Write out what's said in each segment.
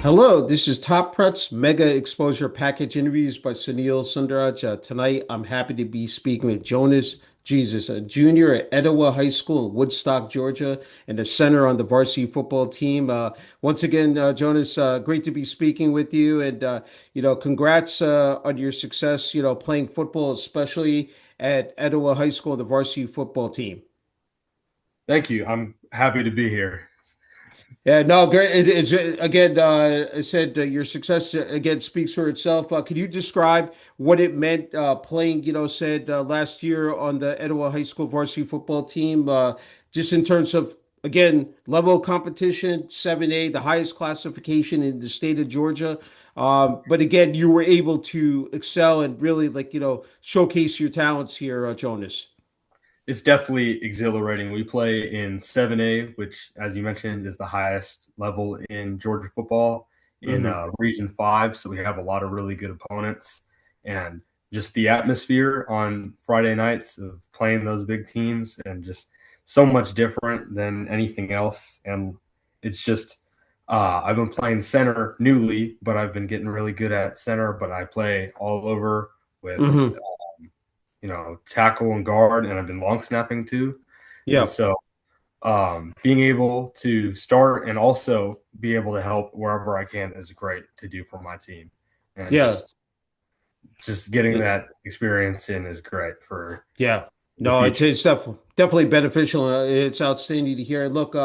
Hello, this is Top Prets Mega Exposure Package Interviews by Sunil Sunder. Tonight, I'm happy to be speaking with Jonas Jesus, a junior at Etowah High School in Woodstock, Georgia, and a center on the varsity football team. Once again, Jonas, great to be speaking with you, and congrats on your success. Playing football, especially at Etowah High School, the varsity football team. Thank you. I'm happy to be here. Yeah, no, great. It's again. I said your success again speaks for itself. Could you describe what it meant playing? Said last year on the Etowah High School varsity football team, just in terms of again level of competition, 7A, the highest classification in the state of Georgia. But again, you were able to excel and really showcase your talents here, Jonas. It's definitely exhilarating. We play in 7A, which, as you mentioned, is the highest level in Georgia football in Hmm. Region 5. So we have a lot of really good opponents. And just the atmosphere on Friday nights of playing those big teams and just so much different than anything else. And it's just, I've been playing center newly, but I've been getting really good at center. But I play all over with Hmm. tackle and guard, and I've been long snapping too. And Yeah. so being able to start and also be able to help wherever I can is great to do for my team. And Yeah. just getting that experience in is great for Yeah. the No, future. it's definitely beneficial. It's outstanding to hear. Look,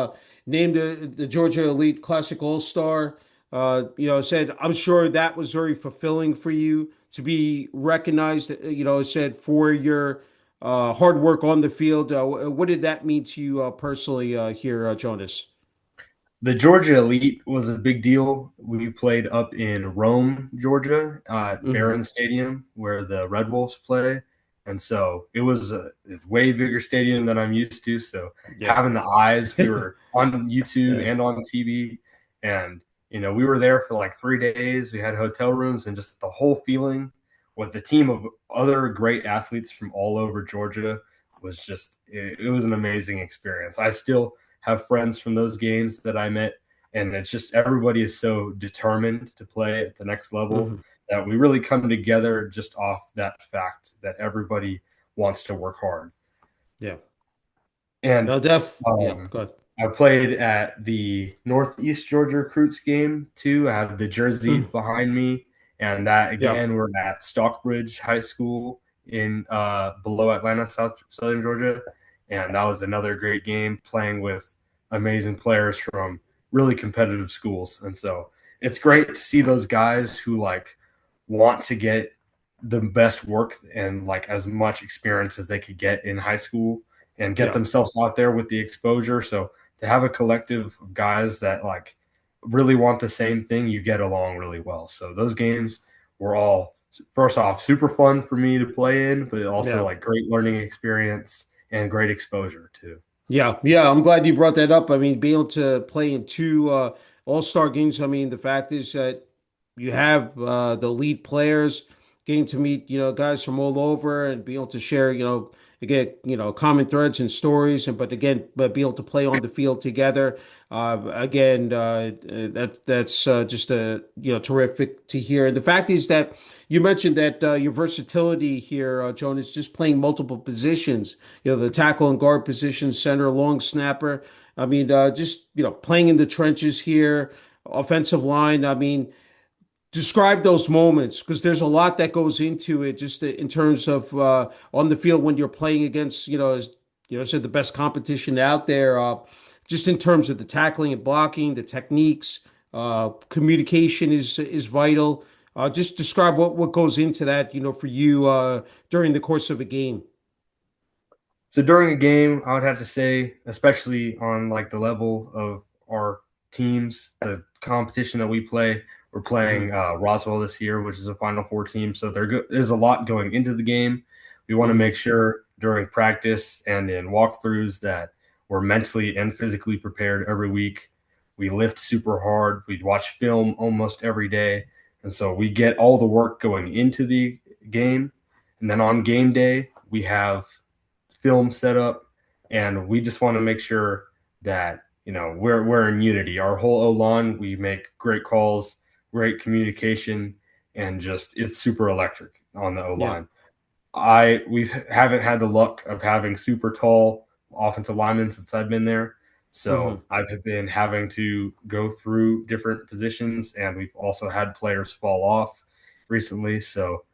named the Georgia Elite Classic All-Star. Said I'm sure that was very fulfilling for you to be recognized. Said for your hard work on the field. What did that mean to you personally here, Jonas? The Georgia Elite was a big deal. We played up in Rome, Georgia, at Hmm. Barron Stadium, where the Red Wolves play. And so it was a way bigger stadium than I'm used to. So Yeah. having the eyes, we were on YouTube Yeah. and on TV. And, we were there for like 3 days. We had hotel rooms and just the whole feeling with a team of other great athletes from all over Georgia was just, it was an amazing experience. I still have friends from those games that I met, and it's just everybody is so determined to play at the next level Hmm. that we really come together just off that fact that everybody wants to work hard. Yeah. And No, yeah. um, Good. I played at the Northeast Georgia Recruits game too. I have the jersey behind me, and that Yeah. again, we're at Stockbridge High School in below Atlanta, Southern Georgia, and that was another great game playing with amazing players from really competitive schools. And so it's great to see those guys who like want to get the best work and like as much experience as they could get in high school and get Yeah. themselves out there with the exposure. So to have a collective of guys that like really want the same thing, you get along really well. So those games were all first off super fun for me to play in, but also Yeah. like great learning experience and great exposure too. Yeah, yeah, I'm glad you brought that up. I mean, being able to play in two all-star games, I mean, the fact is that you have the elite players getting to meet, guys from all over and be able to share, again, common threads and stories, and but again, but be able to play on the field together. Again, that's just terrific to hear. And the fact is that you mentioned that your versatility here, Joan, is just playing multiple positions. The tackle and guard position, center, long snapper. I mean, just playing in the trenches here, offensive line. I mean, describe those moments because there's a lot that goes into it, just in terms of on the field when you're playing against, as said, the best competition out there. Just in terms of the tackling and blocking, the techniques, communication is vital. Just describe what goes into that, for you during the course of a game. So during a game, I would have to say, especially on like the level of our teams, the competition that we play, we're playing Hmm. Roswell this year, which is a Final Four team. So there's a lot going into the game. We want to Hmm. make sure during practice and in walkthroughs that we're mentally and physically prepared every week. We lift super hard. We watch film almost every day. And so we get all the work going into the game. And then on game day, we have film set up, and we just want to make sure that we're in unity. Our whole O line, we make great calls, great communication, and just it's super electric on the O Yeah. line. We haven't had the luck of having super tall offensive linemen since I've been there. Hmm. So I've been having to go through different positions, and we've also had players fall off recently. So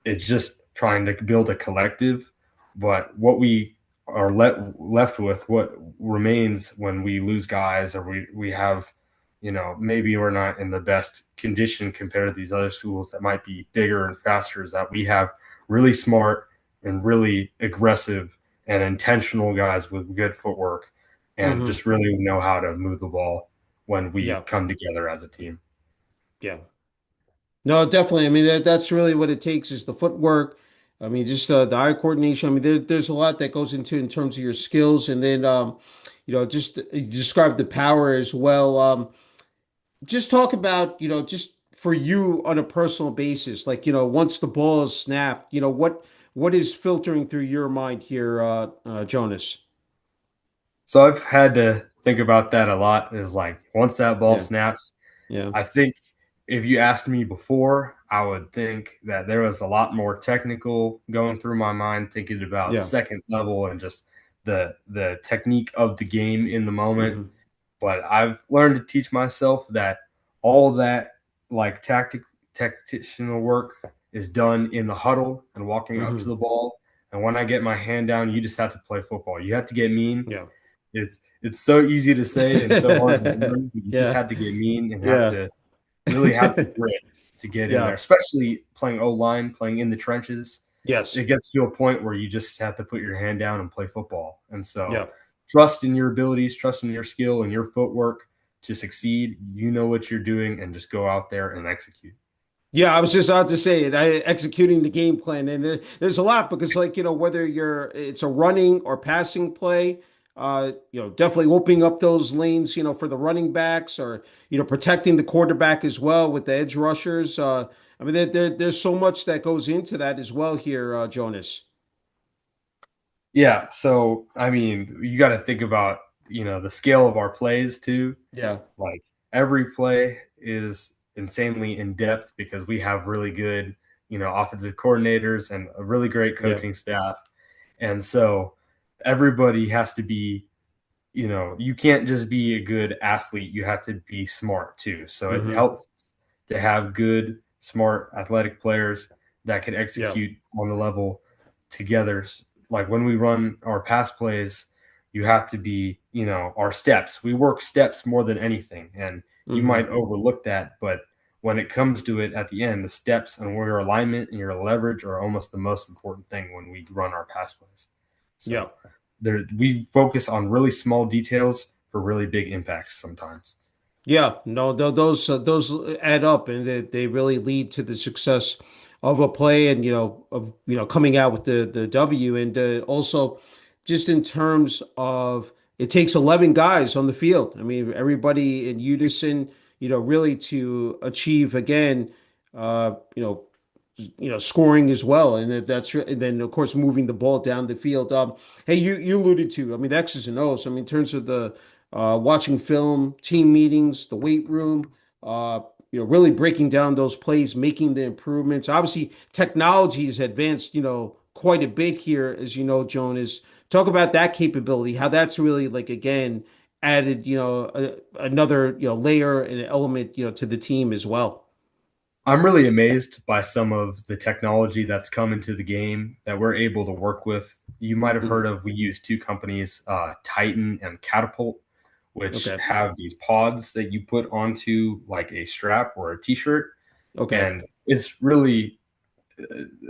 it's just trying to build a collective. But what we are left with, what remains when we lose guys, or we have, maybe we're not in the best condition compared to these other schools that might be bigger and faster, is that we have really smart and really aggressive and intentional guys with good footwork and Hmm. just really know how to move the ball when we Yeah. come together as a team. Yeah. No, definitely. I mean, that's really what it takes is the footwork. I mean, just the eye coordination. I mean, there's a lot that goes into in terms of your skills, and then just you describe the power as well. Just talk about just for you on a personal basis, like once the ball is snapped, what is filtering through your mind here, Jonas? So I've had to think about that a lot. Is like once that ball Yeah, snaps, yeah, I think if you asked me before, I would think that there was a lot more technical going through my mind, thinking about yeah, second level and just the technique of the game in the moment. hmm, But I've learned to teach myself that all that like tactical work is done in the huddle and walking up to hmm, the ball. And when I get my hand down, you just have to play football. You have to get mean. yeah, It's so easy to say and so hard to learn, but you just yeah, have to get mean and have yeah, to really have the grit to get in there, yeah, especially playing O line, playing in the trenches. yes, It gets to a point where you just have to put your hand down and play football. And so, yeah. trust in your abilities, trust in your skill and your footwork to succeed. You know what you're doing, and just go out there and execute. Yeah, I was just about to say it. Executing the game plan, and there's a lot because, like whether it's a running or passing play, definitely opening up those lanes, for the running backs, or protecting the quarterback as well with the edge rushers. I mean, there's so much that goes into that as well here, Jonas. Yeah. So, I mean, you got to think about, the scale of our plays too. Yeah, Like every play is insanely in depth because we have really good, offensive coordinators and a really great yeah, coaching staff. And so everybody has to be, you can't just be a good athlete. You have to be smart too. So it hmm, helps to have good, smart, athletic players that can yeah, execute on the level together. Like when we run our pass plays, you have to be, our steps. We work steps more than anything. And you hmm, might overlook that, but when it comes to it at the end, the steps and your alignment and your leverage are almost the most important thing when we run our pass plays. yeah. So we focus on really small details for really big impacts sometimes. Yeah, no, those add up, and they really lead to the success of a play, and of coming out with the W, and also just in terms of it takes 11 guys on the field. I mean, everybody in unison, really to achieve again, uh, you know, scoring as well, and and then of course moving the ball down the field. Hey, you alluded to, I mean, the X's and O's. I mean, in terms of the watching film, team meetings, the weight room, uh, really breaking down those plays, making the improvements. Obviously, technology has advanced, quite a bit here, as you know, Jonas. Talk about that capability, how that's really like again added, another layer and element, to the team as well. I'm really amazed by some of the technology that's come into the game that we're able to work with. You might have heard Mhm. of, we use two companies, Titan and Catapult, which Okay. have these pods that you put onto like a strap or a t-shirt. Okay. And it's really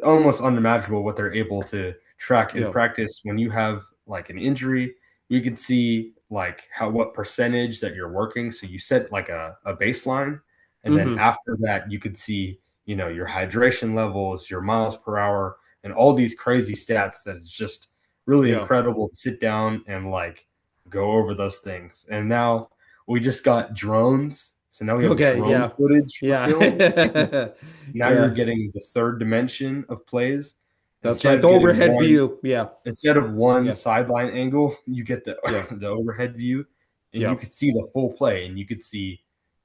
almost unimaginable what they're able to track in Yeah. practice. When you have like an injury, you can see like what percentage that you're working. So you set like a baseline, and then Hmm. after that you could see, your hydration levels, your miles per hour, and all these crazy stats that is just really Yeah. incredible to sit down and like go over those things. And now we just got drones, so now we have Okay. drone Yeah. footage for film. Yeah. Now you're Yeah. getting the third dimension of plays. That's Instead right. of The getting overhead one view. Yeah. instead of one Yeah. sideline angle, you get the Yeah. the overhead view. and you Yeah. could see the full play, and you could see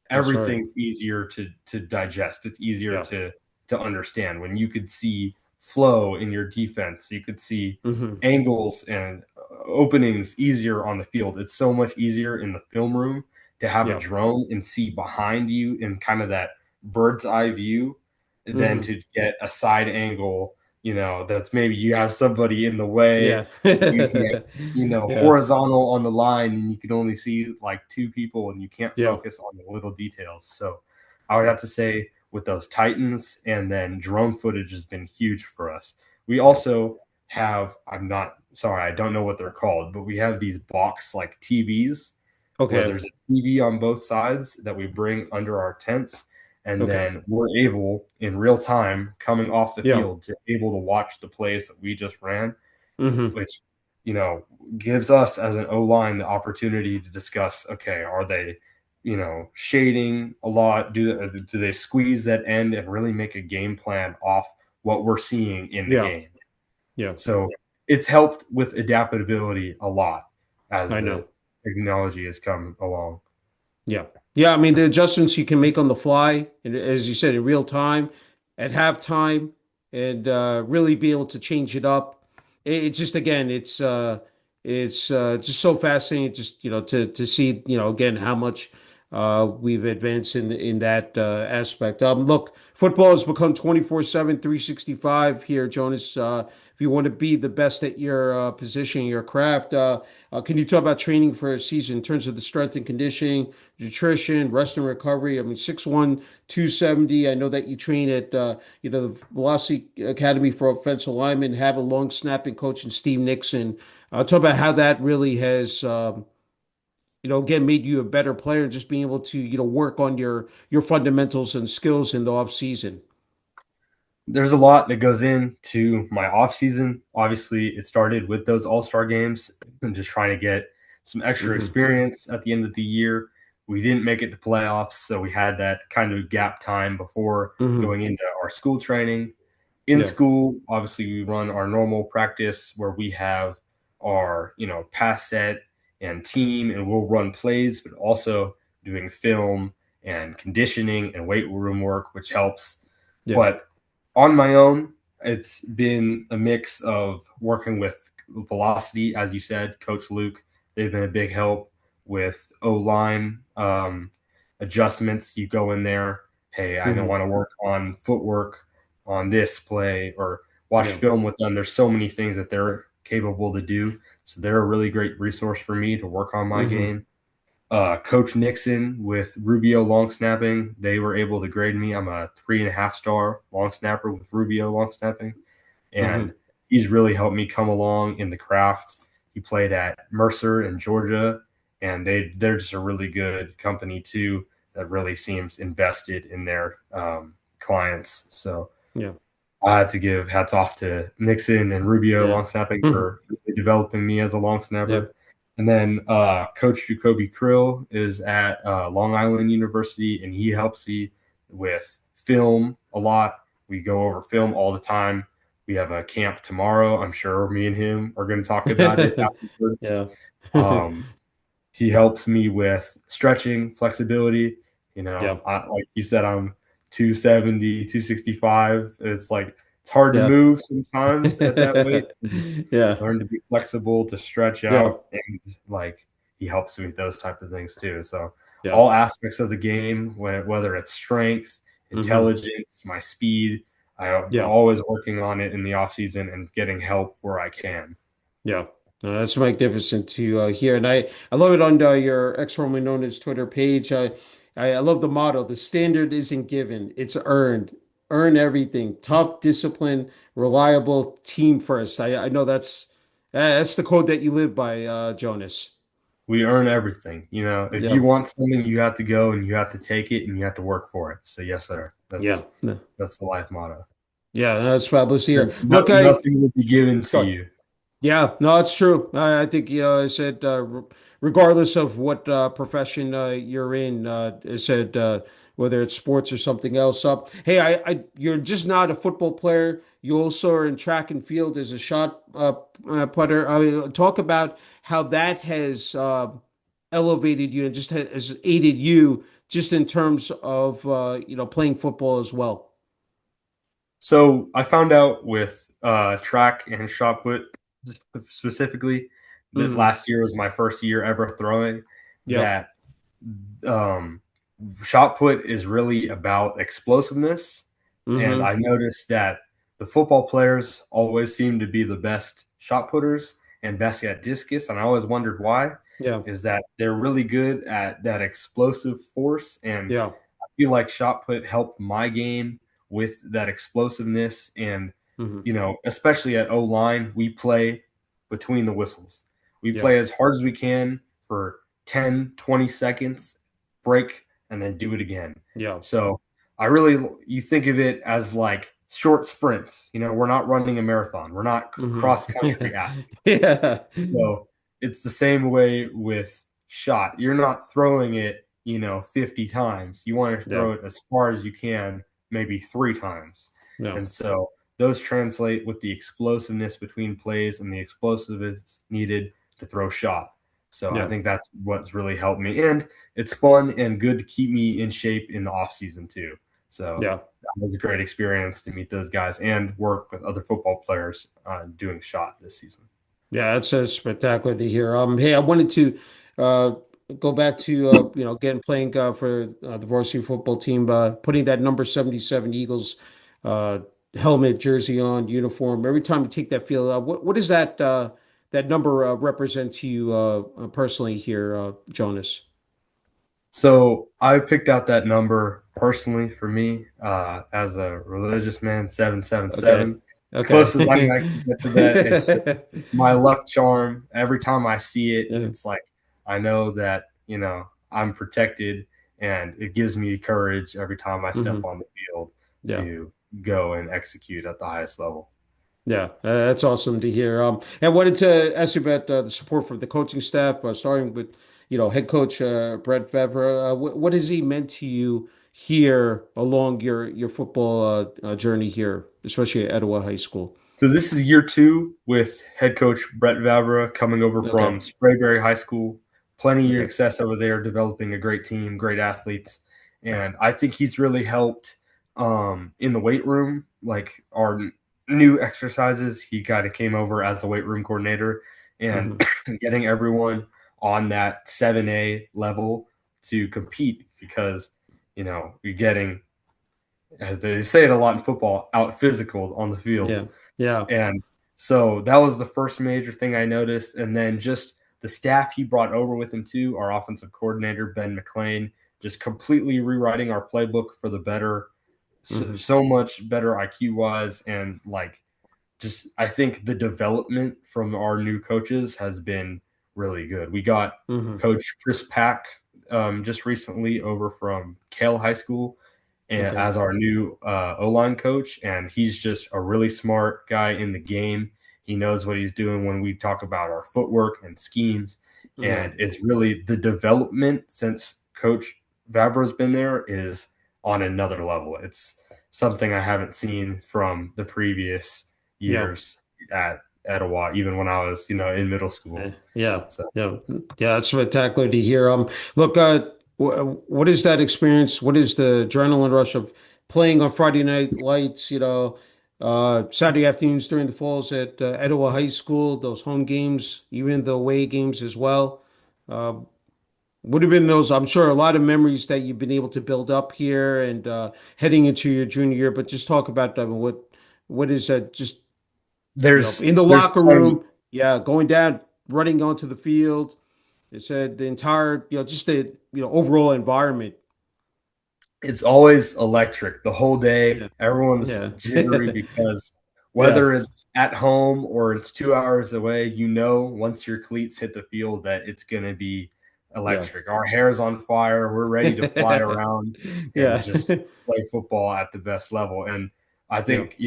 That's right. everything's easier to digest. It's easier Yeah. to understand when you could see flow in your defense. You could see Hmm. angles and openings easier on the field. It's so much easier in the film room to have a Yeah. drone and see behind you in kind of that bird's eye view than Hmm. to get a side angle, that's maybe you have somebody in the way, Yeah. you get, Yeah. horizontal on the line and you can only see like two people and you can't Yeah. focus on the little details. So I would have to say with those Titans and then drone footage has been huge for us. We Yeah. also have, I'm not sorry, I don't know what they're called, but we have these box like TVs where Okay. there's a TV on both sides that we bring under our tents. And Okay. then we're able in real time coming off the Yeah. field to able to watch the plays that we just ran, Hmm. which, you know, gives us as an O line the opportunity to discuss, okay, are they, shading a lot? Do they squeeze that end and really make a game plan off what we're seeing in the Yeah. game? Yeah. So it's helped with adaptability a lot as I the know. technology has come along. Yeah. Yeah. I mean, the adjustments you can make on the fly, and as you said, in real time, at halftime, and really be able to change it up. It's just again, it's just so fascinating. Just to see again how much we've advanced in that aspect. Look, football has become 24/7, 365 here, Jonas. If you want to be the best at your position, your craft, can you talk about training for a season in terms of the strength and conditioning, nutrition, rest and recovery? I mean, 6'1", 270. I know that you train at the Velocity Academy for Offensive Linemen, have a long snapping coach in Steve Nixon. Talk about how that really has again made you a better player, just being able to work on your fundamentals and skills in the off season. There's a lot that goes into my off season. Obviously, it started with those All-Star games and just trying to get some extra Hmm. experience at the end of the year. We didn't make it to playoffs, so we had that kind of gap time before Hmm. going into our school training. In Yeah. school, obviously, we run our normal practice where we have our, pass set and team, and we'll run plays, but also doing film and conditioning and weight room work, which helps. Yeah. But on my own, it's been a mix of working with Velocity, as you said, Coach Luke. They've been a big help with O line adjustments. You go in there, hey, I don't Hmm. want to work on footwork on this play or watch Yeah. film with them. There's so many things that they're capable to do. So they're a really great resource for me to work on my Hmm. game. Coach Nixon with Rubio long snapping, they were able to grade me. I'm a 3.5 star long snapper with Rubio long snapping, and Hmm. he's really helped me come along in the craft. He played at Mercer in Georgia, and they're just a really good company too that really seems invested in their clients. So Yeah. I had to give hats off to Nixon and Rubio Yeah. long snapping Hmm. for really developing me as a long Yeah. snapper. And then Coach Jacoby Krill is at Long Island University, and he helps me with film a lot. We go over film all the time. We have a camp tomorrow. I'm sure me and him are going to talk about it afterwards. Yeah. Um, he helps me with stretching, flexibility. Yeah. Like you said, I'm 270, 265. It's like it's hard to Yeah. move sometimes at that weight. So just Yeah. learn to be flexible, to stretch Yeah. out, and like he helps me with those type of things too. So Yeah. all aspects of the game, whether it's strength, Hmm. intelligence, my speed, I'm Yeah. always working on it in the off season and getting help where I can. Yeah. That's magnificent to hear. And I love it on your ex formerly known as Twitter page. I love the motto: the standard isn't given, it's earned. Earn everything. Tough, discipline, reliable, team first. I know that's the code that you live by, Jonas. We earn everything. If you Yeah. want something, you have to go and you have to take it and you have to work for it. So yes, sir. Yeah. That's the life motto. Yeah, that's fabulous here. No, Look, nothing will be given to good. you. Yeah, no, it's true. I think, I said, regardless of what profession you're in, I said, whether it's sports or something else. Hey, you're just not a football player. You also are in track and field as a shot putter. I mean, talk about how that has elevated you and just has aided you just in terms of playing football as well? So I found out with track and shot put specifically that Hmm. last year was my first year ever throwing. Yep. That um, shot put is really about explosiveness, and Hmm. I noticed that the football players always seem to be the best shot putters and best at discus, and I always wondered why. Yeah. Is that they're really good at that explosive force, and Yeah. I feel like shot put helped my game with that explosiveness. And Hmm. especially at O line, we play between the whistles. We Yeah. play as hard as we can for 10, 20 seconds, break, and then do it again. Yeah. So you think of it as like short sprints. We're not running a marathon. We're not Hmm. cross country athletes. Yeah. So it's the same way with shot. You're not throwing it, 50 times. You want to Yeah. throw it as far as you can, maybe three times. Yeah. And so those translate with the explosiveness between plays and the explosiveness needed to throw shot. So I Yeah. think that's what's really helped me. And it's fun and good to keep me in shape in the off season too. So Yeah. that was a great experience to meet those guys and work with other football players doing shot this season. Yeah, that's spectacular to hear. Hey, I wanted to uh, go back to again playing for the varsity football team, putting that number 77 Eagles uh, helmet, jersey on, uniform. Every time you take that field, what does that number represent to you personally here, Jonas? So I picked out that number personally for me as a religious man, Okay, 777. Closest I okay. can get to that, it's my luck charm. Every time I see it, Yeah. it's like I know that, I'm protected, and it gives me courage every time I step Hmm. on the field Yeah. to go and execute at the highest level. Yeah, that's awesome to hear. I wanted to ask you about the support for the coaching staff, starting with, head coach Brett Favre. What has he meant to you here along your football journey here, especially at Etowah High School? So this is year two with head coach Brett Vavra coming over Okay, from Sprayberry High School. Plenty of okay, success over there, developing a great team, great athletes, and I think he's really helped in the weight room. Like our new exercises, he kind of came over as a weight room coordinator and hmm, getting everyone on that 7A level to compete because you're getting, as they say it a lot in football, out physical on the field. yeah, yeah, And so that was the first major thing I noticed. And then just the staff he brought over with him too, our offensive coordinator, Ben McLean, just completely rewriting our playbook for the better, so, hmm, so much better IQ wise. And like, just I think the development from our new coaches has been really good. We got hmm, Coach Chris Pack just recently over from Kale High School and okay, as our new O line coach, and he's just a really smart guy in the game. He knows what he's doing when we talk about our footwork and schemes, yeah, and it's really the development since Coach Vavro's been there is on another level. It's something I haven't seen from the previous yeah. years at Etowah, even when I was, in middle school. Yeah, So yeah, yeah. It's spectacular to hear. Look, what is that experience? What is the adrenaline rush of playing on Friday night lights? Saturday afternoons during the falls at Etowah High School. Those home games, even the away games as well. Uh, would have been those. I'm sure a lot of memories that you've been able to build up here and heading into your junior year. But just talk about what is that? Just in the there's locker plenty. room. Yeah, going down, running onto the field. It said the entire, just the, overall environment. It's always electric the whole day. Yeah. Everyone's Yeah. jittery because Yeah. whether it's at home or it's 2 hours away, once your cleats hit the field that it's going to be Yeah. electric. Our hair's on fire. We're ready to fly around and Yeah. just play football at the best level. And I Yeah. think,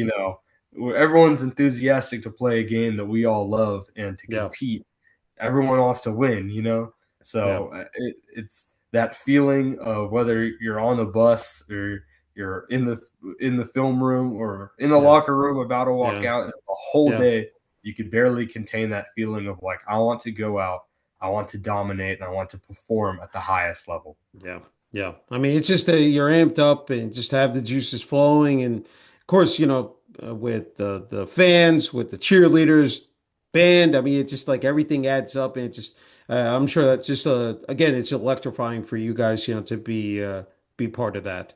everyone's enthusiastic to play a game that we all love and to Yeah. compete. Everyone wants to win. Yeah. So it's that feeling of whether you're on the bus or you're in the film room or in the Yeah. locker room about to walk Yeah. out. It's the whole Yeah. day. You could barely contain that feeling of like, I want to go out. I want to dominate, and I want to perform at the highest level. Yeah, yeah. I mean, it's just that you're amped up and just have the juices flowing, and of course, with the fans, with the cheerleaders, band. I mean, it's just like everything adds up, and it just I'm sure that's just again, it's electrifying for you guys, to be part of that.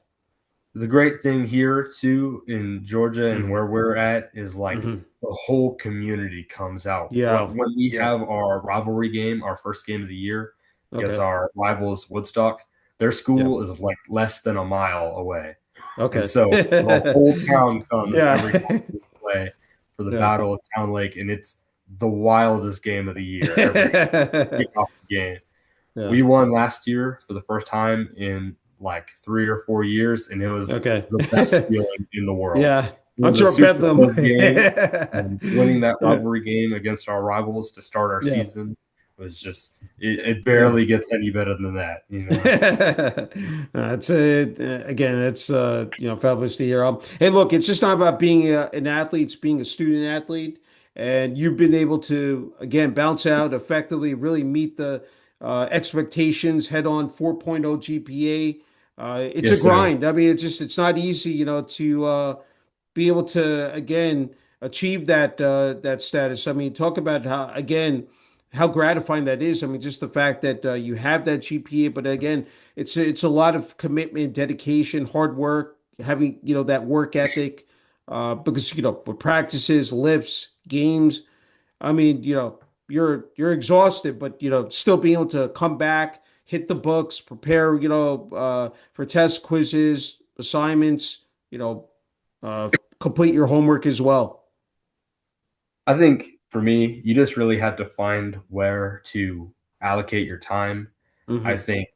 The great thing here too in Georgia and Hmm. where we're at is like Hmm. the whole community comes out. Yeah, When we yeah. have our rivalry game, our first game of the year against Okay. our rivals Woodstock, their Yeah. school is like less than a mile away. And Okay. so the whole town comes every Yeah. time we play for the Yeah. Battle of Town Lake, and it's the wildest game of the year every kickoff game. Yeah. We won last year for the first time in like 3 or 4 years, and it was Okay. the best feeling in the world. Yeah. It I'm was a sure super Bedlam. close game, and winning that Yeah. rivalry game against our rivals to start our Yeah. season was just it Yeah. barely gets any better than that, you know. That's it. Again, it's fabulous to hear. Hey, look, it's just not about being an athlete; it's being a student athlete, and you've been able to again bounce out effectively, really meet the expectations head on. 4.0 GPA. It's a Yes, sir. grind. I mean, it's not easy, to be able to again achieve that status. I mean, talk about how gratifying that is. I mean, just the fact that you have that GPA, but again, it's a lot of commitment, dedication, hard work, having that work ethic, because with practices, lifts, games. I mean, you're exhausted, but still being able to come back, hit the books, prepare, for tests, quizzes, assignments, you know, uh, complete your homework as well. I think for me, you just really have to find where to allocate your time. I Hmm. think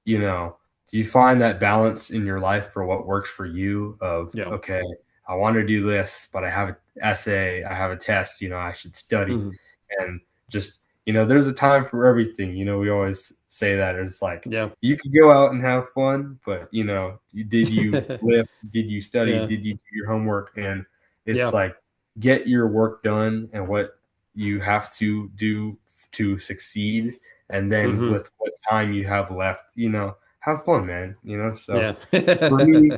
you know, do you find that balance in your life for what works for you of, Yeah. okay, I want to do this, but I have an essay, I have a test, I should study. Hmm. And just, there's a time for everything. We always say that it's like Yeah. you could go out and have fun, but did you lift? Did you study? Yeah. Did you do your homework? And it's Yeah. like get your work done and what you have to do to succeed and then Hmm. with what time you have left, have fun, man. So Yeah. for me,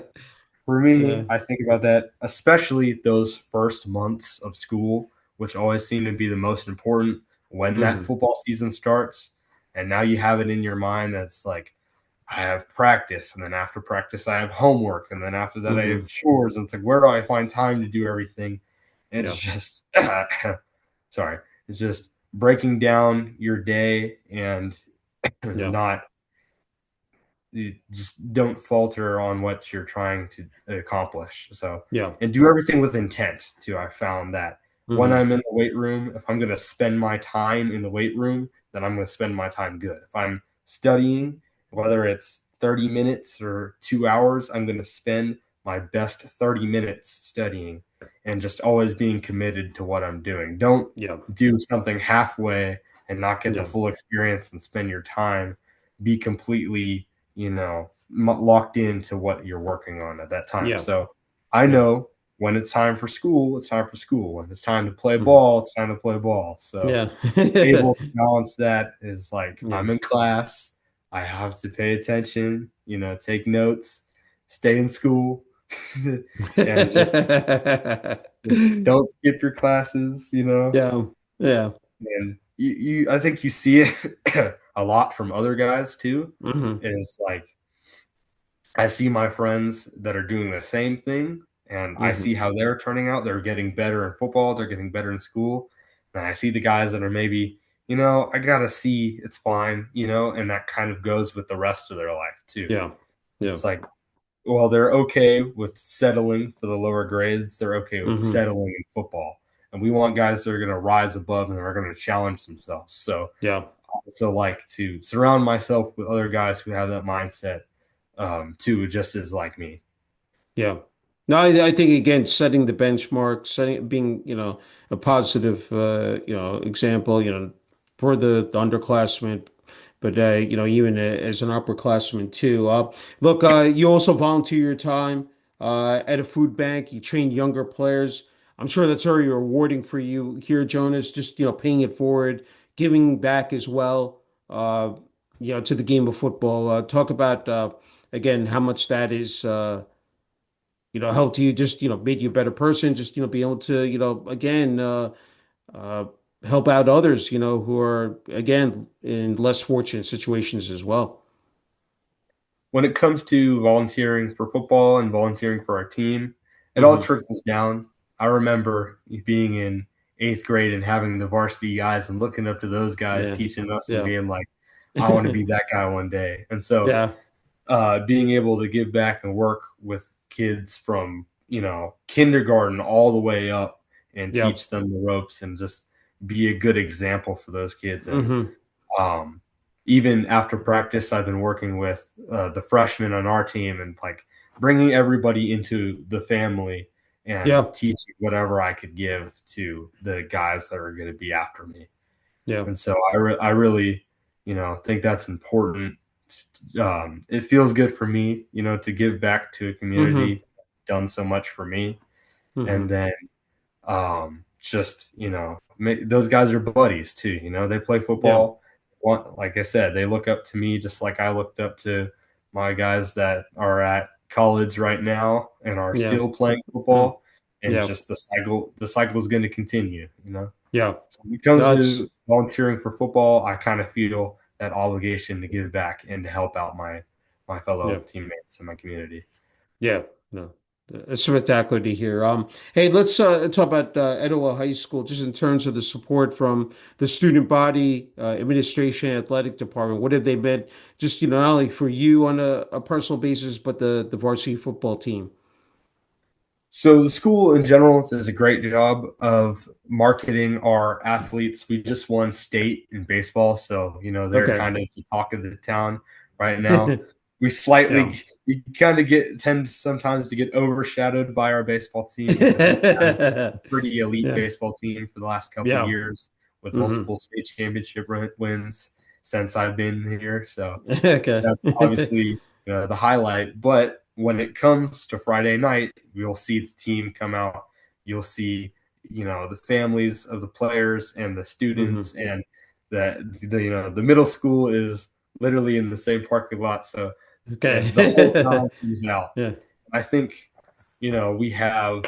for me, Yeah. I think about that, especially those first months of school, which always seem to be the most important when that Hmm. football season starts. And now you have it in your mind that's like, I have practice, and then after practice, I have homework, and then after that, I have Hmm. chores. And it's like, where do I find time to do everything? It's Yeah. just, sorry, it's just breaking down your day and Yeah. not you just don't falter on what you're trying to accomplish. So, Yeah. and do everything with intent too. I found that when Hmm. I'm in the weight room, if I'm going to spend my time in the weight room, then I'm going to spend my time good. If I'm studying, whether it's 30 minutes or 2 hours, I'm going to spend my best 30 minutes studying and just always being committed to what I'm doing. Don't Yeah. do something halfway and not get the Yeah. full experience and spend your time. Be completely locked into what you're working on at that time. Yeah. So I Yeah. know when it's time for school, it's time for school. When it's time to play Hmm. ball, it's time to play ball. So Yeah. able to balance that is like Yeah. I'm in class, I have to pay attention, take notes, stay in school, and just don't skip your classes. Yeah. Yeah. And I think you see it a lot from other guys too. Hmm. Is like I see my friends that are doing the same thing, and I Hmm. see how they're turning out. They're getting better in football, they're getting better in school. And I see the guys that are maybe, I gotta see it's fine, and that kind of goes with the rest of their life too. Yeah. Yeah. It's like, well, they're okay with settling for the lower grades, they're okay with Hmm. settling in football. And we want guys that are gonna rise above and are gonna challenge themselves. So Yeah. also like to surround myself with other guys who have that mindset too, just as like me. Yeah. No, I think again, setting the benchmark, being, a positive, example, for the underclassmen, but, even as an upperclassman too. Look, you also volunteer your time, at a food bank. You train younger players. I'm sure that's very rewarding for you here, Jonas, just, paying it forward, giving back as well, to the game of football. Talk about again how much that is, helped you, just made you a better person. Just be able to again uh, help out others, who are again in less fortunate situations as well. When it comes to volunteering for football and volunteering for our team, it all Hmm. trickles down. I remember being in eighth grade and having the varsity guys and looking up to those guys Yeah, teaching us and yeah, being like, I want to be that guy one day. And so yeah, being able to give back and work with kids from kindergarten all the way up and yeah. teach them the ropes and just be a good example for those kids. And Hmm. um, even after practice, I've been working with the freshmen on our team and like bringing everybody into the family and Yeah, teaching whatever I could give to the guys that are going to be after me. yeah. And so I really, think that's important. It feels good for me, to give back to a Hmm. community that's done so much for me. And Hmm. then just those guys are buddies too. They play Yeah. football. Like I said, they look up to me just like I looked up to my guys that are at college right now and are Yeah. still playing Mm. football. And Yeah. just the cycle is going to continue. Yeah. So when it comes That's to volunteering for football, I kind of feel that obligation to give back and to help out my fellow yeah. teammates in my community. Yeah. No. It's spectacular to hear. Hey, let's talk about Etowah High School, just in terms of the support from the student body, administration, athletic department. What have they meant, just not only for you on a personal basis, but the varsity football team? So the school in general does a great job of marketing our athletes. We just won state in baseball, so they're Okay. kind of the talk of the town right now. We slightly Yeah. we kind of tend sometimes to get overshadowed by our baseball team because we've had a pretty elite Yeah. baseball team for the last couple Yeah. years with Hmm. multiple state championship wins since I've been here. So Okay. that's obviously the highlight. But when it comes to Friday night, you'll see the team come out. You'll see, the families of the players and the Hmm. students, and the middle school is literally in the same parking lot. So the whole Okay. town comes out. Yeah. I think, we have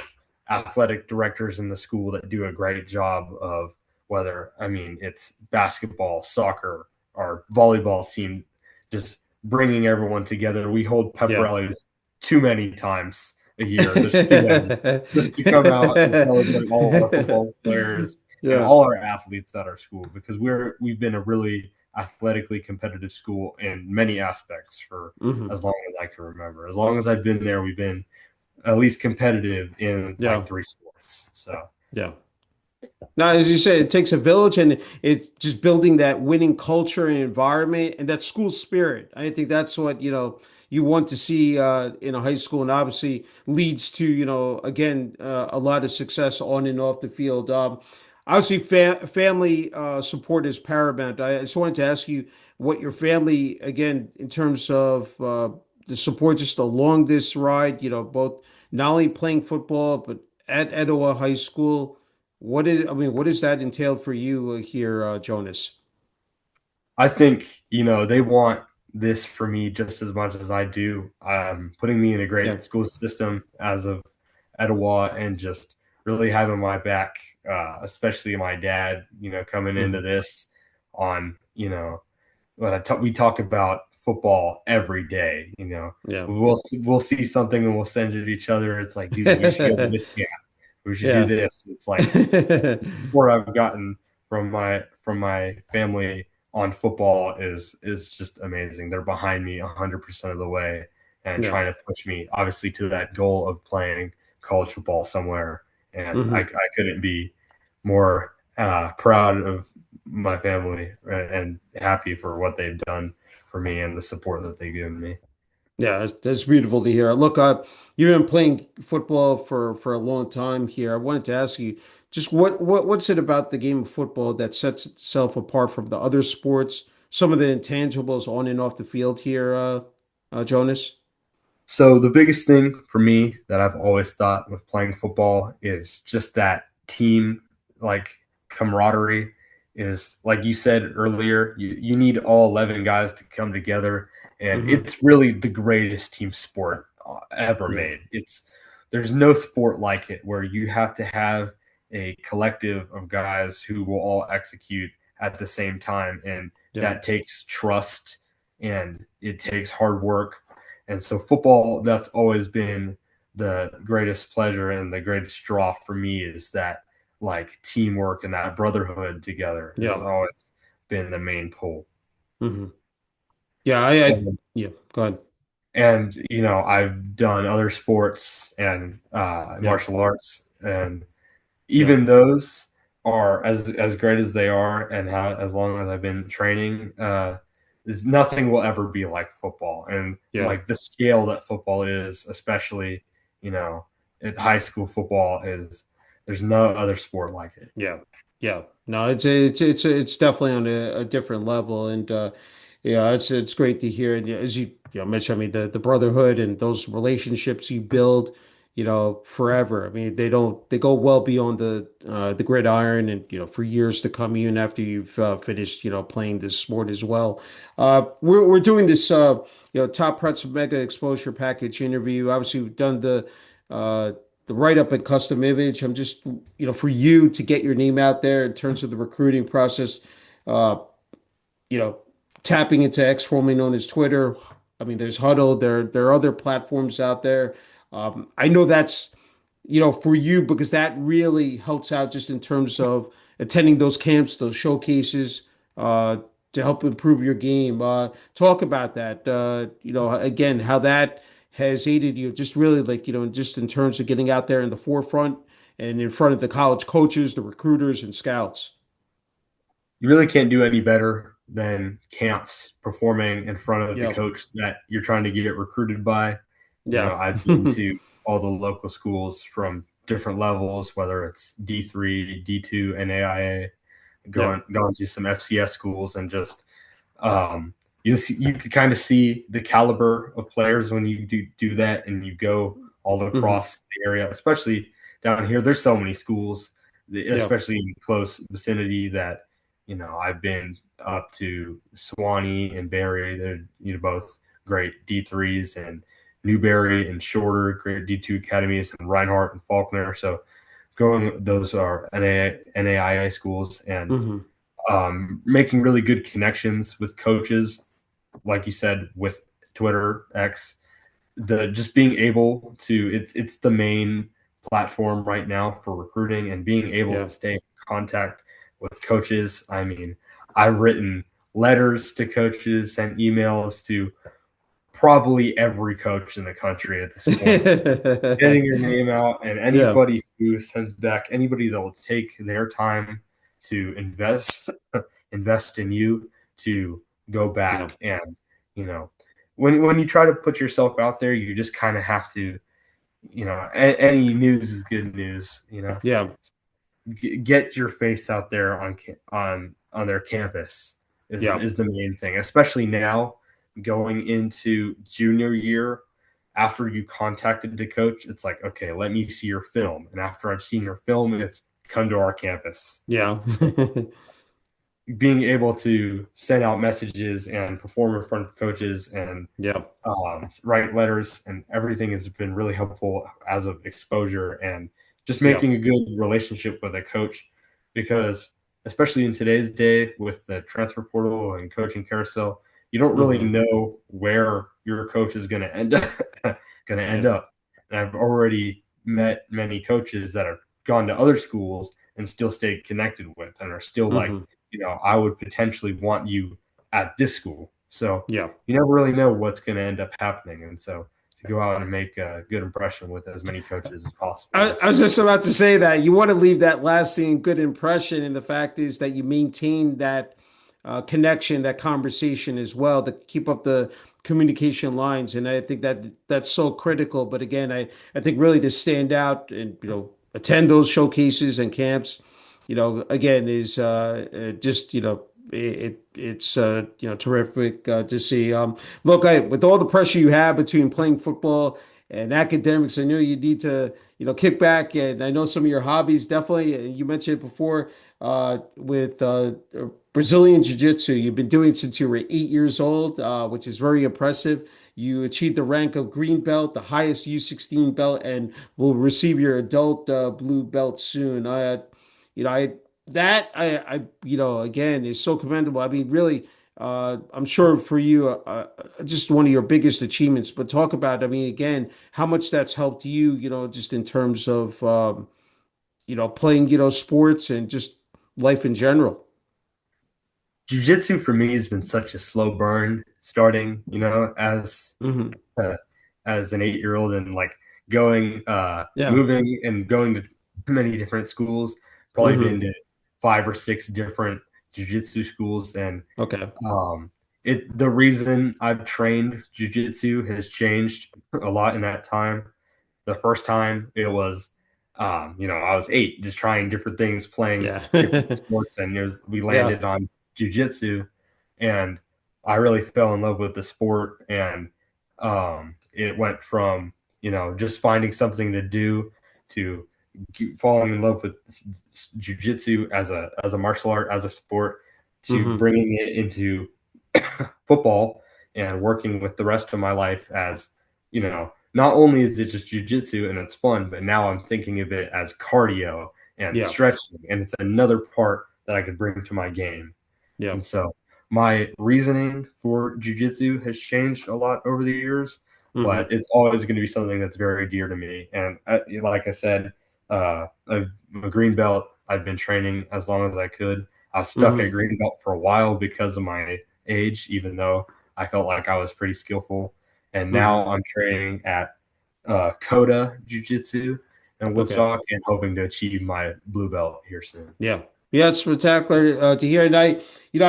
athletic directors in the school that do a great job of whether, I mean, it's basketball, soccer, our volleyball team, just bringing everyone together. We hold pep Yeah. rallies too many times a year. There's too many just to come out and celebrate all our football players and Yeah. all our athletes at our school because we've been a really athletically competitive school in many aspects for Hmm. as long as I can remember. As long as I've been there, we've been at least competitive in like Yeah. three sports. So Yeah. Now, as you say, it takes a village, and it's just building that winning culture and environment and that school spirit. I think that's what, you want to see in a high school, and obviously leads to, again, a lot of success on and off the field. Obviously, family support is paramount. I just wanted to ask you what your family, again, in terms of the support just along this ride, both not only playing football, but at Etowah High School. What does that entail for you here, Jonas? I think, they want this for me just as much as I do. Putting me in a Yeah. great school system as of Etowah and just really having my back, especially my dad, coming into Hmm. this on, when we talk about football every day, Yeah. we'll see something and we'll send it to each other. It's like, dude, we should go to this camp. We should do Yeah. this. It's like support I've gotten from my family on football is just amazing. They're behind me 100% of the way and Yeah. trying to push me obviously to that goal of playing college football somewhere. And I, Hmm. I couldn't be more proud of my family and happy for what they've done for me and the support that they've given me. Yeah, that's beautiful to hear. Look, you've been playing football for a long time here. I wanted to ask you, just what's it about the game of football that sets itself apart from the other sports? Some of the intangibles on and off the field here, Jonas. So the biggest thing for me that I've always thought with playing football is just that team like camaraderie is like you said earlier, you need all 11 guys to come together, and Hmm. it's really the greatest team sport ever Yeah. made. There's no sport like it where you have to have a collective of guys who will all execute at the same time, and Yeah. that takes trust and it takes hard work. And so football, that's always been the greatest pleasure and the greatest draw for me, is that like teamwork and that brotherhood together has Yeah. always been the main pull. Hmm. Yeah. I And, yeah. Go ahead. and I've done other sports and Yeah. martial arts, and Yeah. even those are as great as they are, and how as long as I've been training, nothing will ever be like football, and Yeah. like the scale that football is, especially you know, at high school football is there's no other sport like it. Yeah, yeah. No, it's definitely on a different level, and yeah, it's great to hear. And yeah, as you mentioned, I mean the brotherhood and those relationships you build, forever. I mean they go well beyond the gridiron, and for years to come, even after you've finished playing this sport as well. We're doing this top Pretzel Mega Exposure Package interview. Obviously, we've done uh the write up and custom image. I'm just, for you to get your name out there in terms of the recruiting process, uh, you know, tapping into X, formerly known as Twitter. I mean, there's Huddle. There are other platforms out there. I know that's for you because that really helps out just in terms of attending those camps, those showcases, uh, to help improve your game. Talk about that. Again, how that has aided you, just really like, just in terms of getting out there in the forefront and in front of the college coaches, the recruiters, and scouts. You really can't do any better than camps performing in front of the Yeah. coach that you're trying to get recruited by. Yeah. I've been to all the local schools from different levels, whether it's D3, D2, and AIA, Yeah. going to some FCS schools, and just um, you can kind of see the caliber of players when you do that, and you go all Hmm. across the area, especially down here. There's so many schools, Yeah. especially in close vicinity, that I've been up to Swanee and Barry. They're both great D3s, and Newberry and Shorter, great D2 academies, and Reinhardt and Faulkner. So going those are NAIA schools, and Hmm. making really good connections with coaches, like you said, with Twitter, X, the just being able to it's the main platform right now for recruiting, and being able Yeah. to stay in contact with coaches. I mean, I've written letters to coaches, sent emails to probably every coach in the country at this point, getting your name out, and Yeah. anybody who sends back, anybody that will take their time to invest in you, to go Yeah. back. And you know when you try to put yourself out there, you just kind of have to, any news is good news. Yeah. Get your face out there on their campus Yeah. is the main thing, especially now going into junior year. After you contacted the coach, it's like, okay, let me see your film, and after I've seen your film, it's come to our campus. Yeah. So being able to send out messages and perform in front of coaches, and Yeah. write letters, and everything has been really helpful as of exposure, and just Yeah. making a good relationship with a coach, because especially in today's day with the transfer portal and coaching carousel, you don't really Hmm. know where your coach is going to end up. going to end Yeah. up. And I've already met many coaches that have gone to other schools and still stayed connected with, and are still like, Hmm. I would potentially want you at this school. So Yeah. you never really know what's going to end up happening. And so to go out and make a good impression with as many coaches as possible I was just about to say that you want to leave that lasting good impression, and the fact is that you maintain that connection, that conversation as well, to keep up the communication lines, and I think that that's so critical. But again, I think really to stand out and attend those showcases and camps, again is just it's terrific to see. Look, with all the pressure you have between playing football and academics, I know you need to kick back. And I know some of your hobbies, definitely, you mentioned it before, with Brazilian Jiu-jitsu. You've been doing it since you were 8 years old, which is very impressive. You achieved the rank of green belt, the highest U16 belt, and will receive your adult blue belt soon. You know, I that you know, again, is so commendable. I mean, really, I'm sure for you, just one of your biggest achievements. But talk about, I mean, again, how much that's helped you, just in terms of, playing, sports and just life in general. Jiu-jitsu for me has been such a slow burn starting, Hmm. uh, as an 8-year old and like going Yeah. moving and going to many different schools, probably been Hmm. to 5 or 6 different jiu-jitsu schools. And Okay. um the reason I've trained jiu-jitsu has changed a lot in that time. The first time it was, I was 8, just trying different things, playing Yeah. different sports, and we Yeah. landed on jujitsu, and I really fell in love with the sport, and it went from just finding something to do to falling in love with jujitsu as a martial art, as a sport, to Hmm. bringing it into football and working with the rest of my life as, not only is it just jujitsu and it's fun, but now I'm thinking of it as cardio and Yeah. stretching, and it's another part that I could bring to my game. Yeah. And so my reasoning for jujitsu has changed a lot over the years, Hmm. but it's always going to be something that's very dear to me. And like I said, I'm a green belt. I've been training as long as I could. I was stuck at Hmm. green belt for a while because of my age, even though I felt like I was pretty skillful. And Hmm. now I'm training at Coda Jiu-Jitsu in Okay. Woodstock and hoping to achieve my blue belt here soon. Yeah. Yeah, it's spectacular to hear. And I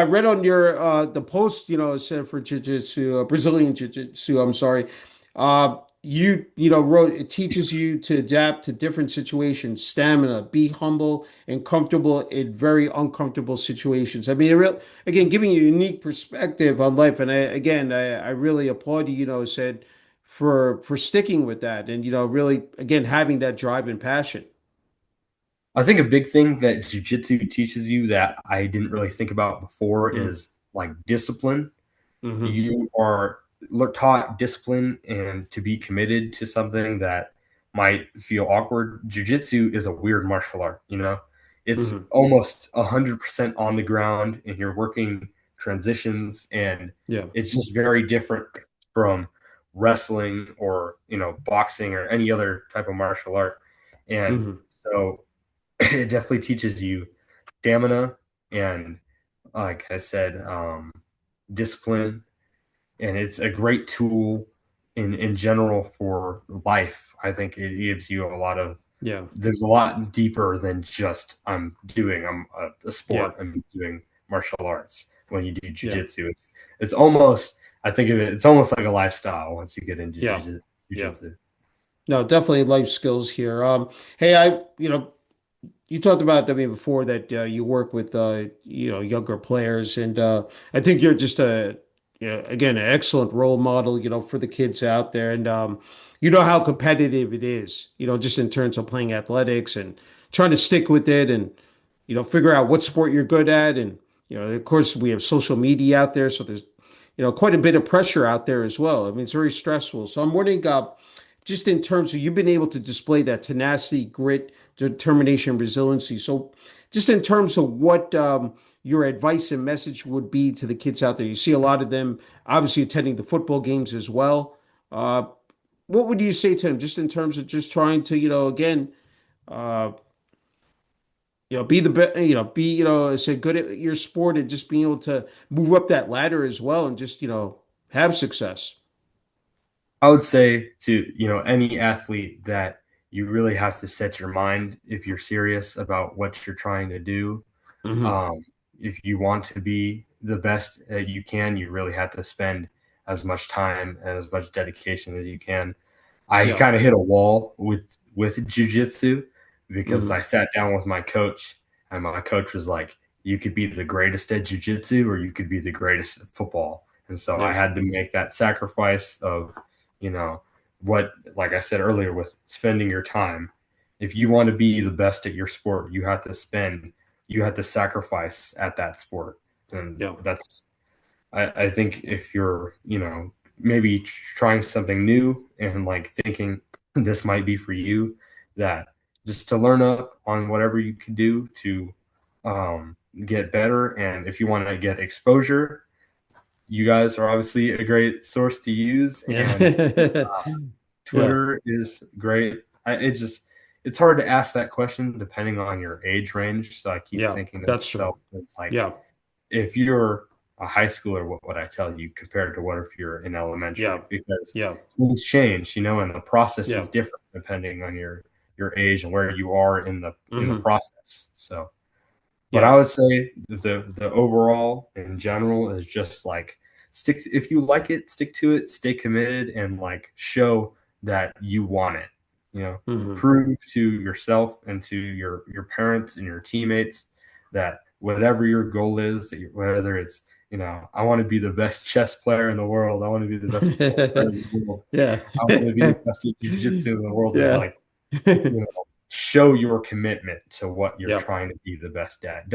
read on your the post, it said for jiu-jitsu, Brazilian jiu-jitsu, I'm sorry. Wrote it teaches you to adapt to different situations, stamina, be humble and comfortable in very uncomfortable situations. I mean, again, giving you a unique perspective on life. And I really applaud you, said for sticking with that and really again having that drive and passion. I think a big thing that jiu-jitsu teaches you that I didn't really think about before Mm-hmm. is like discipline. Mm-hmm. You are taught discipline and to be committed to something that might feel awkward. Jiu-jitsu is a weird martial art, you know? It's Mm-hmm. almost 100% on the ground and you're working transitions, and Yeah. it's just very different from wrestling or, boxing or any other type of martial art. And Mm-hmm. so it definitely teaches you stamina and, like I said, discipline, and it's a great tool in general for life. I think it gives you a lot of Yeah. there's a lot deeper than just I'm a Yeah. sport, I'm doing martial arts. When you do Yeah. jujitsu, it's almost, I think of it, it's almost like a lifestyle once you get into Yeah. Yeah. jujitsu. No, definitely life skills here. Hey, you talked about, I mean, before that you work with younger players, and I think you're just again an excellent role model, for the kids out there, and you know how competitive it is, just in terms of playing athletics and trying to stick with it, and figure out what sport you're good at, and of course, we have social media out there, so there's quite a bit of pressure out there as well. I mean, it's very stressful. So I'm wondering, just in terms of you've been able to display that tenacity, grit, determination, resiliency. So, just in terms of what your advice and message would be to the kids out there, you see a lot of them obviously attending the football games as well. Uh, what would you say to them, just in terms of just trying to, again, uh, be the best, be, say good at your sport and just being able to move up that ladder as well and just, have success. I would say to, any athlete that you really have to set your mind if you're serious about what you're trying to do. Hmm. Um, if you want to be the best that you can, you really have to spend as much time and as much dedication as you can. I Yeah. kind of hit a wall with jujitsu because I Hmm. sat down with my coach, and my coach was like, "You could be the greatest at jujitsu, or you could be the greatest at football." And so I Yeah. had to make that sacrifice of, you know, what, like I said earlier, with spending your time. If you want to be the best at your sport, you have to spend you had to sacrifice at that sport. And Yeah. I think if you're, maybe trying something new and like thinking this might be for you, that just to learn up on whatever you can do to get better. And if you want to get exposure, you guys are obviously a great source to use. And Yeah. Yeah. Twitter is great. It's hard to ask that question depending on your age range. So I keep Yeah. thinking to That's true. myself, it's like Yeah. if you're a high schooler, what would I tell you compared to what if you're in Yeah. elementary? Because Yeah. things change, and the process Yeah. is different depending on your age and where you are in the Hmm. process. So, but Yeah. I would say the overall in general is just like stick. If you like it, stick to it, stay committed, and like show that you want it. Hmm. Prove to yourself and to your parents and your teammates that whatever your goal is, whether it's I want to be the best chess player in the world, I want to be the best football player in the world, Yeah. I want to be the best at jiu-jitsu in the world, is Yeah. like show your commitment to what you're Yeah. trying to be the best at.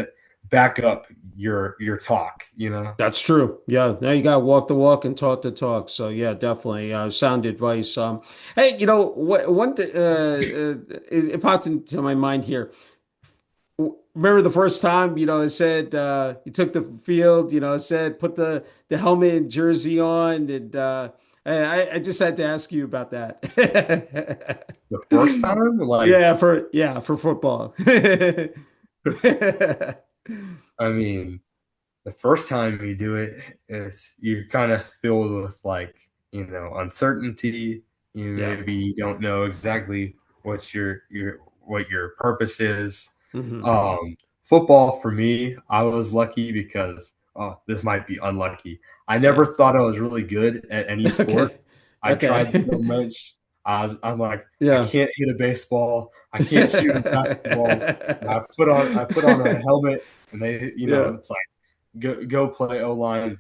Back up your talk. That's true. Yeah. Now you got to walk the walk and talk the talk. So yeah, definitely sound advice. Hey, one thing it popped into my mind here. Remember the first time, it said you took the field, it said put the helmet and jersey on, and I just had to ask you about that. The first time, like, Yeah, for football. I mean, the first time you do it, you're kind of filled with like, uncertainty. You Yeah. maybe don't know exactly what your purpose is. Hmm. Um, Football for me, I was lucky because this might be unlucky. I Yeah. never thought I was really good at any sport. Okay. I tried Okay. so much. I'm like, I Yeah. can't hit a baseball. I can't shoot a basketball. And I put on a helmet, and Yeah. it's like go play O line,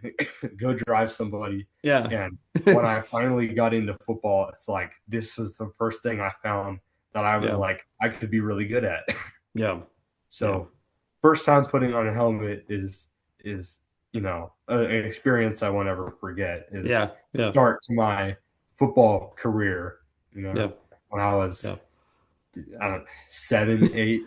go drive somebody. Yeah. And when I finally got into football, it's like this was the first thing I found that I was Yeah. like I could be really good at. Yeah. Yeah. So first time putting on a helmet is an experience I won't ever forget. Is Yeah. Yeah. start to my football career. You Yeah. know, when I was Yeah. 7, 8.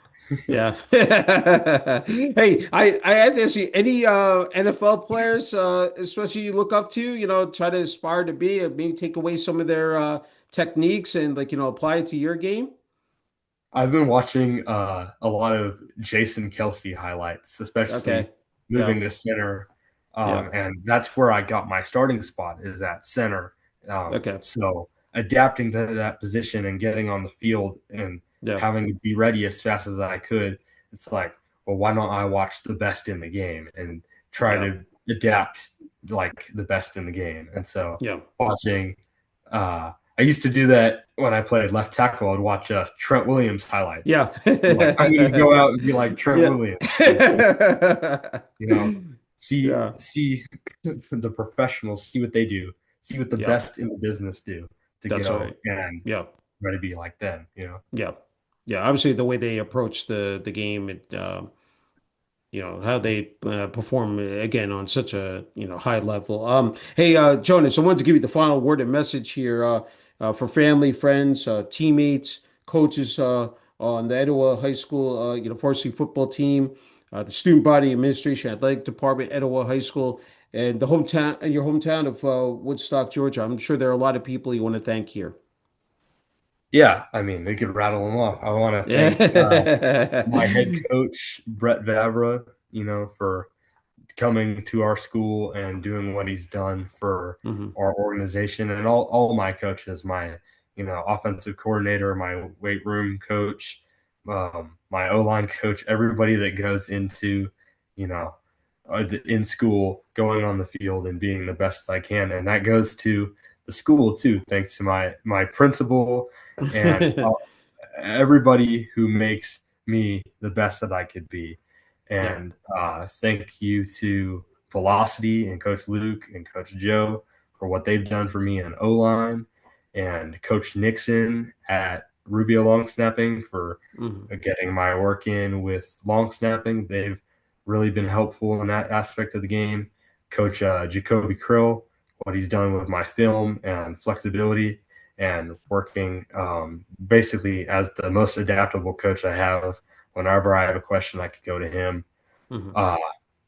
Yeah. Hey, I had to ask you, any NFL players, especially you look up to, try to aspire to be, or maybe take away some of their techniques and like, apply it to your game? I've been watching a lot of Jason Kelsey highlights, especially Okay. Yeah. moving to center, Yeah. and that's where I got my starting spot is at center. Okay. So adapting to that position and getting on the field and Yeah. having to be ready as fast as I could, it's like, well, why don't I watch the best in the game and try Yeah. to adapt like the best in the game? And so Yeah. watching. I used to do that when I played left tackle. I'd watch Trent Williams highlights. Yeah. I'm like, I'm going to go out and be like Trent Yeah. Williams. And, you know, see Yeah. see the professionals, see what they do, see what the Yeah. best in the business do to That's go right. and Yeah. try to be like them. Yeah. Yeah. Obviously, the way they approach the game, how they perform again on such a high level. Hey, Jonas, I wanted to give you the final word and message here for family, friends, teammates, coaches on the Etowah High School varsity football team, the student body administration, athletic department, Etowah High School, and the hometown and your hometown of Woodstock, Georgia. I'm sure there are a lot of people you want to thank here. Yeah, I mean, we could rattle them off. I want to thank my head Yeah. coach Brett Vavra, for coming to our school and doing what he's done for Hmm. our organization, and all my coaches, my offensive coordinator, my weight room coach, my O-line coach, everybody that goes into you know in school, going on the field and being the best I can, and that goes to the school too, thanks to my principal and everybody who makes me the best that I could be. Yeah. And thank you to Velocity and Coach Luke and Coach Joe for what they've done for me in O line, and Coach Nixon at Rubio long snapping for Hmm. getting my work in with long snapping. They've really been helpful in that aspect of the game. Coach Jacoby Krill, what he's done with my film and flexibility and working basically as the most adaptable coach I have. Whenever I have a question, I could go to him. Hmm. Uh,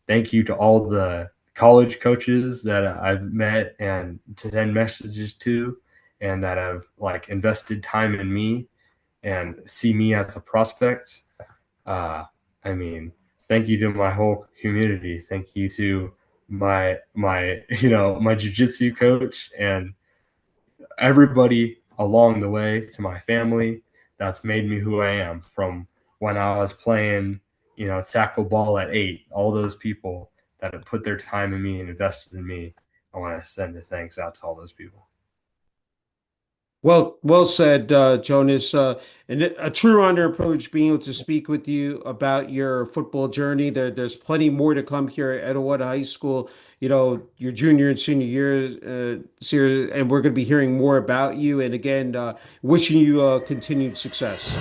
Thank you to all the college coaches that I've met and to send messages to, and that have like invested time in me and see me as a prospect. Uh, I mean, thank you to my whole community. Thank you to my my jujitsu coach and everybody along the way, to my family that's made me who I am, from when I was playing, tackle ball at 8, all those people that have put their time in me and invested in me. I want to send a thanks out to all those people. Well said, Jonas. And a true honor and privilege being able to speak with you about your football journey. There's plenty more to come here at Etowah High School. You know, your junior and senior years, and we're going to be hearing more about you. And again, wishing you continued success.